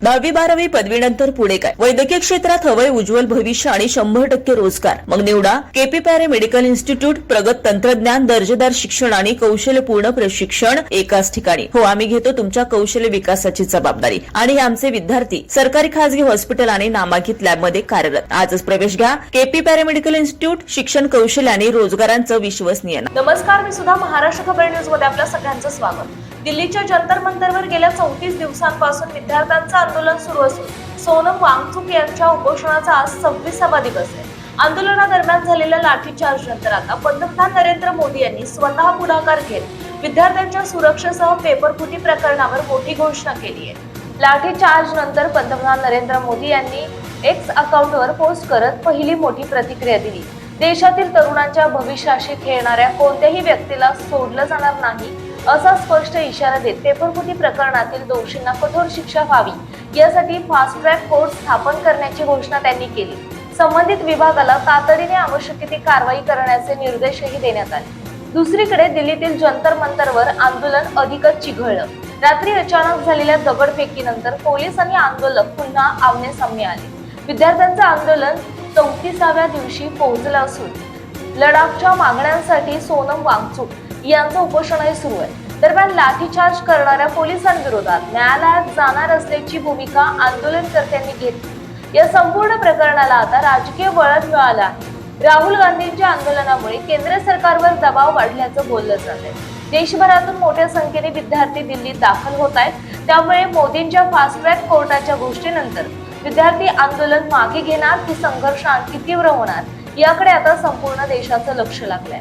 10वी-12वी पदवीनंतर पुढे काय? वैद्यकीय क्षेत्रात हवंय उज्ज्वल भविष्य आणि 100% रोजगार. मग निवडा केपी पॅरे मेडिकल इन्स्टिट्यूट. प्रगत तंत्रज्ञान, दर्जेदार शिक्षण आणि कौशल्यपूर्ण प्रशिक्षण एकाच ठिकाणी. हो, आम्ही घेतो तुमच्या कौशल्य विकासाची जबाबदारी आणि हे आमचे विद्यार्थी सरकारी खासगी हॉस्पिटल आणि नामांकित लॅबमध्ये कार्यरत. आजच प्रवेश घ्या केपी पॅरे मेडिकल इन्स्टिट्यूट. शिक्षण, कौशल्य आणि रोजगारांचं विश्वसनीय. नमस्कार, मी सुद्धा महाराष्ट्र खबर न्यूज मध्ये आपल्या सगळ्यांचं स्वागत. दिल्लीच्या जंतर मंतरवर गेल्या 34 दिवसांपासून विद्यार्थ्यांचं आंदोलन सुरू असून सोनम वांगचुक यांच्या उपोषणाचा आज 26वा दिवस आहे. आंदोलनादरम्यान झालेल्या लाठीचार्ज नंतर आता पंतप्रधान नरेंद्र मोदी यांनी स्वतः पुढाकार घेत विद्यार्थ्यांच्या सुरक्षेसह पेपरफुटी प्रकरणावर मोठी घोषणा केली आहे. लाठीचार्ज नंतर पंतप्रधान नरेंद्र मोदी यांनी एक्स अकाउंटवर पोस्ट करत पहिली मोठी प्रतिक्रिया दिली. देशातील तरुणांच्या भविष्याशी खेळणाऱ्या कोणत्याही व्यक्तीला सोडलं जाणार नाही असा स्पष्ट इशारा देत पेपरफुटी प्रकरणातील दोषींना कठोर शिक्षा व्हावी यासाठी फास्ट ट्रॅक कोर्ट स्थापन करण्याची घोषणा त्यांनी केली. संबंधित विभागाला तातडीने आवश्यक ती कारवाई करण्याचे निर्देशही देण्यात आले. दुसरीकडे दिल्लीतील जंतर मंतरवर आंदोलन अधिकच चिघळलं. रात्री अचानक झालेल्या दगडफेकीनंतर पोलीस आणि आंदोलक पुन्हा आमने-सामने आले. विद्यार्थ्यांचं आंदोलन 34व्या दिवशी पोहोचलं असून लडाखच्या मागण्यांसाठी सोनम वांगचुक यांचं उपोषणही सुरू आहे. दरम्यान लाठीचार्ज करणाऱ्या पोलिसांविरोधात न्यायालयात जाणार असल्याची भूमिका आंदोलनकर्त्यांनी घेतली. या संपूर्ण प्रकरणाला आता राजकीय वळण मिळालं आहे. राहुल गांधींच्या आंदोलनामुळे केंद्र सरकारवर दबाव वाढल्याचं बोललं जात आहे. देशभरातून मोठ्या संख्येने विद्यार्थी दिल्लीत दाखल होत आहेत. त्यामुळे मोदींच्या फास्ट ट्रॅक कोर्टाच्या घोषणेनंतर विद्यार्थी आंदोलन मागे घेणार की संघर्ष आणखी तीव्र होणार याकडे आता संपूर्ण देशाचं लक्ष लागलंय.